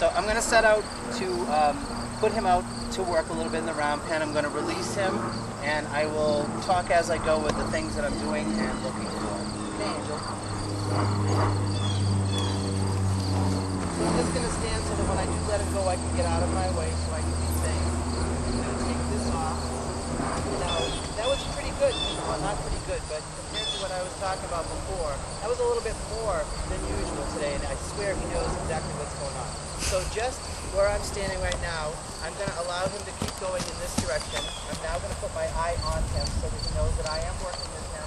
So I'm going to set out to put him out to work a little bit in the round pen. I'm going to release him, and I will talk as I go with the things that I'm doing and looking for. Okay, Angel. So I'm just going to stand so that when I do let him go, I can get out of my way so I can be safe. I'm going to take this off. Now, that was pretty good. Well, not pretty good, but compared to what I was talking about before, that was a little bit more than usual today, and I swear he knows exactly what's going on. So just where I'm standing right now, I'm going to allow him to keep going in this direction. I'm now going to put my eye on him so that he knows that I am working with him,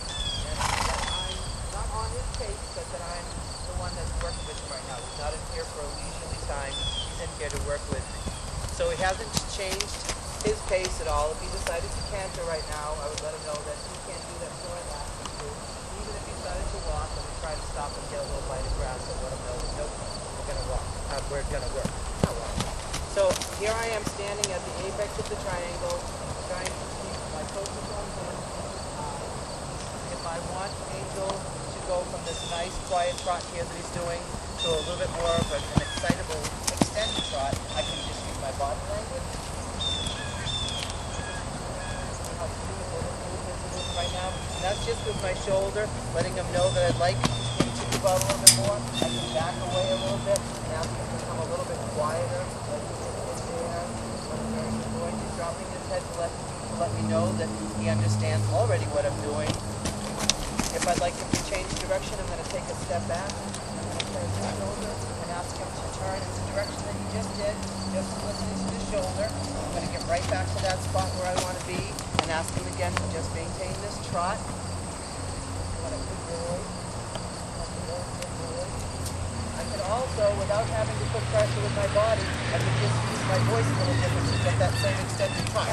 and that I'm not on his pace, but that I'm the one that's working with him right now. He's not in here for a leisurely time. He's in here to work with me. So he hasn't changed his pace at all. If he decided to canter right now, I would let him know that he can't do that so I asked him to. Even if he decided to walk, I would try to stop and get a little bite of grass and let him know that, nope, we're going to walk. We're going to work. Not walk. So here I am standing at the apex of the triangle, trying to keep my focus on him. If I want Angel to go from this nice quiet trot here that he's doing to a little bit more of an excitable extended trot, I can just use my body language. Right now, and that's just with my shoulder, letting him know that I'd like him to move out a little bit more. I can back away a little bit and ask him to become a little bit quieter. Like he's in there, he's dropping his head to let me know that he understands already what I'm doing. If I'd like him to change direction, I'm going to take a step back. I'm going to turn his shoulder and ask him to turn in the direction that he just did, just listening to his shoulder. I'm going to get right back to that spot where I want to be and ask him again to just maintain this trot. What a good boy. I can also, without having to put pressure with my body, I can just use my voice a little different to get that same extended trot.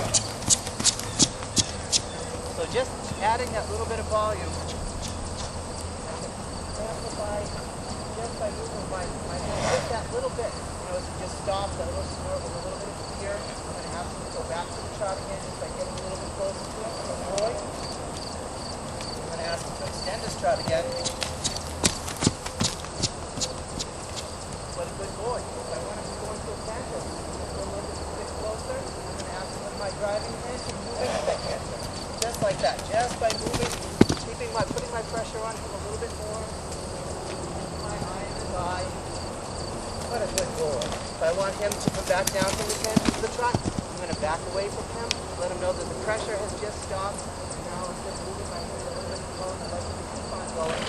So just adding that little bit of volume, I can amplify just by moving my hand just that little bit. You know, to just stop that little snort with a little bit of fear. I'm going to have to go back to the trot again just by getting a little bit closer to it. Good boy. I'm going to ask him to extend his trot again. What a good boy. If I want him to go into a canter, go a little bit closer, I'm going to ask him with my driving hand to move into that canter. Just like that. Just by moving, putting my pressure on him a little bit more. My eye in his eye. What a good boy. If I want him to come back down from the canter to the trot, I'm going to back away from him, let him know that the pressure has just stopped. Now I'm just moving my hand a little bit slower and let him keep on going.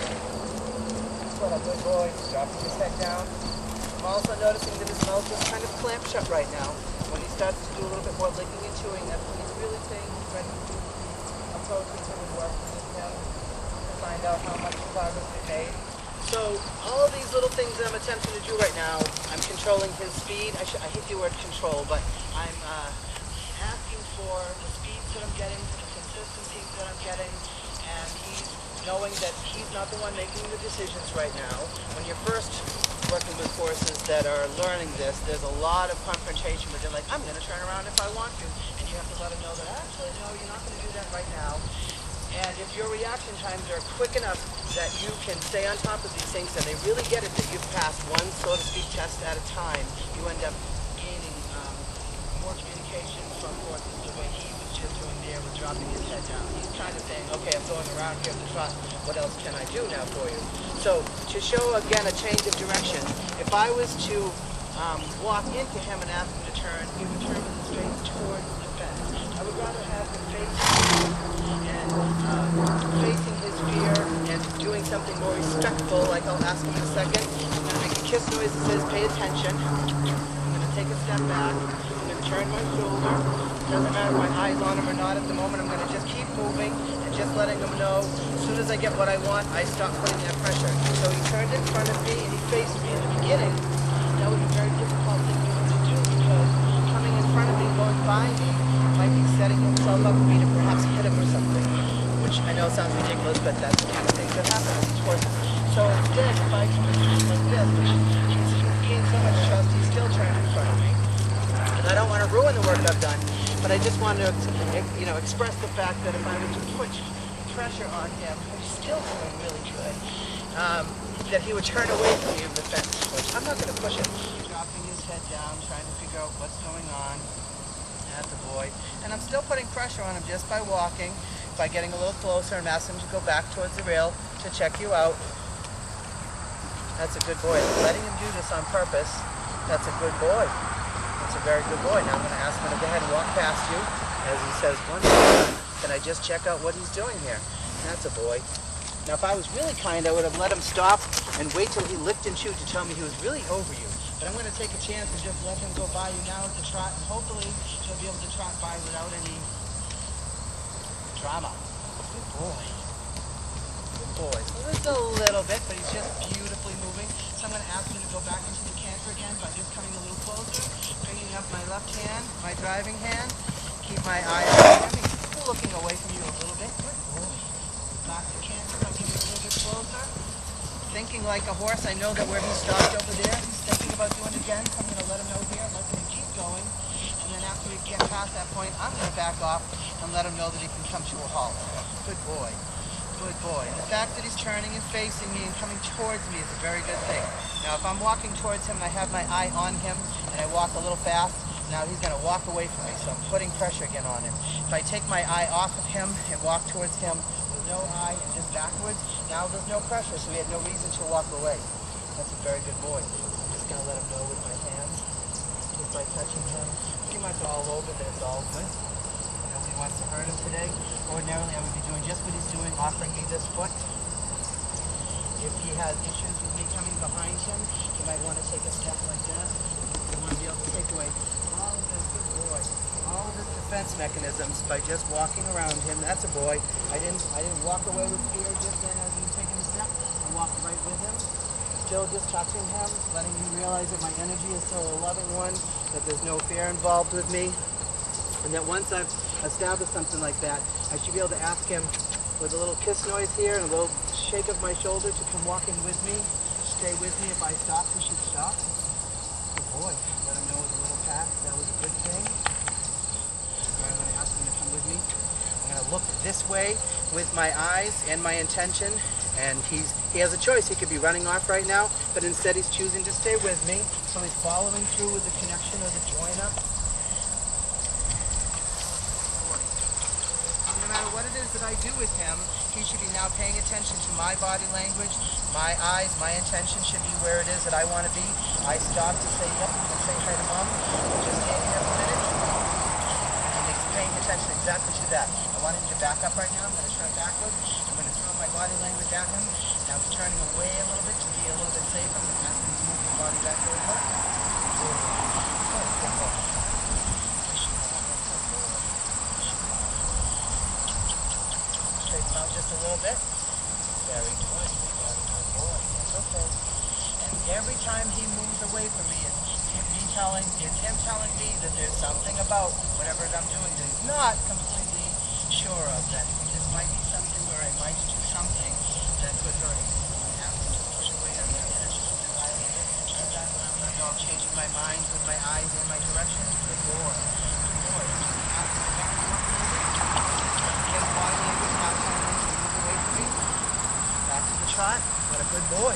What a good boy. He's dropping his head down. I'm also noticing that his mouth is kind of clamped shut right now. When he starts to do a little bit more licking and chewing, that's when he's really saying he's ready to approach with him and work with him to find out how much progress we made. So all of these little things that I'm attempting to do right now, I'm controlling his speed. I hate the word control, but I'm asking for the speeds that I'm getting, the consistencies that I'm getting, and he's knowing that he's not the one making the decisions right now. When you're first working with horses that are learning this, there's a lot of confrontation where they're like, I'm going to turn around if I want to, and you have to let them know that actually, no, you're not going to do that right now. And if your reaction times are quick enough that you can stay on top of these things and they really get it that you've passed one, so to speak, test at a time, you end up gaining more communication from horses the way he was just doing there with dropping his head down. He's kind of saying, okay, I'm going around here to trot. What else can I do now for you? So to show, again, a change of direction, if I was to walk into him and ask him to turn, he would turn with his face towards the fence. I would rather have him facing his fear and doing something more respectful, like I'll ask him in a second. I'm going to make a kiss noise that says, pay attention. I'm going to take a step back. I'm going to turn my shoulder. Doesn't matter if my eye's on him or not at the moment. I'm going to just keep moving and just letting him know. As soon as I get what I want, I stop putting that pressure. So he turned in front of me and he faced me. In the beginning, that was a very difficult thing for him to do because coming in front of me, going by me, might be setting himself up for me to perhaps hit him or something, which I know sounds ridiculous, but that's the kind of thing that happens with these horses. So instead, if I can do like this, he's gained so much trust, he's still turned in front of me. And I don't want to ruin the work I've done, but I just want to, express the fact that if I were to put pressure on him, which he's still doing really good, that he would turn away from me in the fence, which I'm not going to push him. He's dropping his head down, trying to figure out what's going on. That's a boy. And I'm still putting pressure on him just by walking, by getting a little closer and asking him to go back towards the rail to check you out. That's a good boy. Letting him do this on purpose, that's a good boy. That's a very good boy. Now I'm going to ask him to go ahead and walk past you. As he says, one more time, can I just check out what he's doing here? That's a boy. Now if I was really kind, I would have let him stop and wait till he licked and chewed to tell me he was really over you. But I'm going to take a chance and just let him go by you now at the trot, and hopefully he'll be able to trot by without any drama. Good boy. Good boy. So there's a little bit, but he's just beautifully moving. So I'm going to ask him to go back into the canter again by just coming a little closer, bringing up my left hand, my driving hand. Keep my eye on him. He's looking away from you a little bit. Good boy. Back to canter by getting a little bit closer. Thinking like a horse. I know that where he stopped over there, he's thinking about doing it again. So I'm going to let him know here, let him keep going. And then after we get past that point, I'm going to back off and let him know that he can come to a halt. Good boy. Good boy. And the fact that he's turning and facing me and coming towards me is a very good thing. Now if I'm walking towards him and I have my eye on him and I walk a little fast, now he's going to walk away from me, so I'm putting pressure again on him. If I take my eye off of him and walk towards him with no eye and just backwards, now there's no pressure, so we had no reason to walk away. That's a very good boy. I'm just going to let him know with my hands, just by touching him, pretty much all over that it's all good. Nobody wants to hurt him today. Ordinarily, I would be doing just what he's doing, offering me this foot. If he has issues with me coming behind him, he might want to take a step like that. You want to be able to take away all of this, good boy, all of his defense mechanisms by just walking around him. That's a boy. I didn't walk away with fear just then as he was taking a step. I walked right with him, still just touching him, letting him realize that my energy is still a loving one, that there's no fear involved with me, and that once I've established something like that, I should be able to ask him with a little kiss noise here and a little shake of my shoulder to come walking with me, stay with me. If I stop, he should stop. Good boy. Let him know with a little pat. That was a good thing. I'm going to ask him to come with me. I'm going to look this way with my eyes and my intention, and he has a choice. He could be running off right now, but instead he's choosing to stay with me, so he's following through with the connection or the join up. No matter what it is that I do with him, he should be now paying attention to my body language, my eyes, my intention should be where it is that I want to be. I stop to say, yep, and say hi to mom, just stand here for a minute, and he's paying attention exactly to that. I want him to back up right now. I'm going to turn backwards. I'm going to throw my body language at him. Now he's turning away a little bit to be a little bit safer. I'm going to ask him to move his body back over. Straighten out just a little bit. Very good. Very good boy. That's okay. And every time he moves away from me, it's him telling me that there's something about whatever I'm doing that he's not completely sure of, that this might be something where I might do something that could hurt him. I'm asking him to push away on that attention to the eye a little bit. And then when I know I'm changing my mind with my eyes and my direction, good boy. Good boy. Ask him to back up a little bit. Get his body language, not telling him to move away from me. Back to the trot. What a good boy.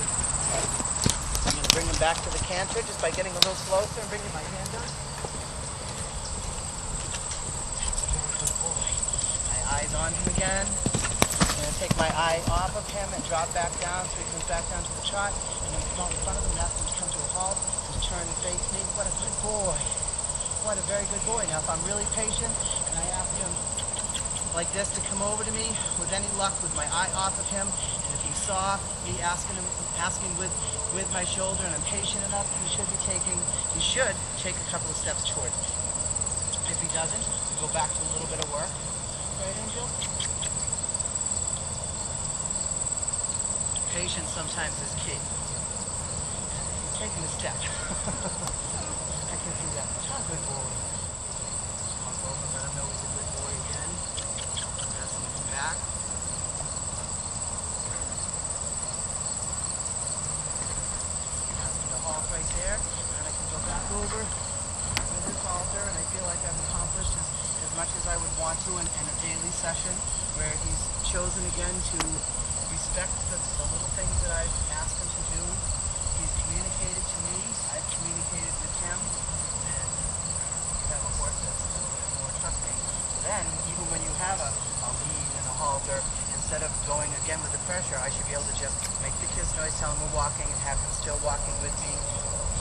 I'm going to bring him back to the canter just by getting a little closer and bringing my hand up. Good boy. My eyes on him again. I'm going to take my eye off of him and drop back down so he comes back down to the trot. And then come out in front of him and ask him to come to a halt. Just turn and face me. What a good boy. What a very good boy. Now if I'm really patient and I ask him like this to come over to me with any luck with my eye off of him, and if he saw me asking with my shoulder and I'm patient enough, he should take a couple of steps towards me. If he doesn't, we go back to a little bit of work. Right, Angel? Patience sometimes is key. He's taking a step. I can see that. That's a good boy. Walk over, let him know he's a good boy again. Ask him to come back. Halt right there, and I can go back over with his halter, and I feel like I've accomplished as much as I would want to in a daily session, where he's chosen again to respect the little things that I've asked him to do. He's communicated to me, I've communicated with him, have a lead and a halter, instead of going again with the pressure, I should be able to just make the kiss noise, tell him we're walking, and have him still walking with me,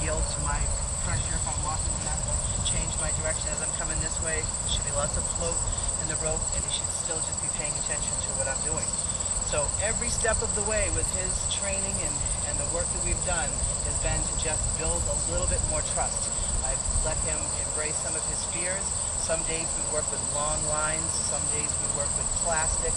yield to my pressure if I'm walking that way, change my direction as I'm coming this way. There should be lots of float in the rope, and he should still just be paying attention to what I'm doing. So every step of the way with his training and the work that we've done has been to just build a little bit more trust. I've let him embrace some of his fears. Some days we work with long lines. Some days we work with plastic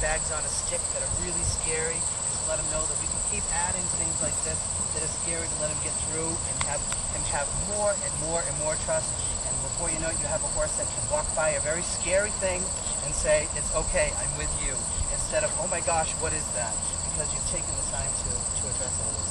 bags on a stick that are really scary. Just let him know that we can keep adding things like this that are scary to let him get through and have him have more and more and more trust. And before you know it, you have a horse that can walk by a very scary thing and say, it's okay, I'm with you, instead of, oh my gosh, what is that? Because you've taken the time to address all this.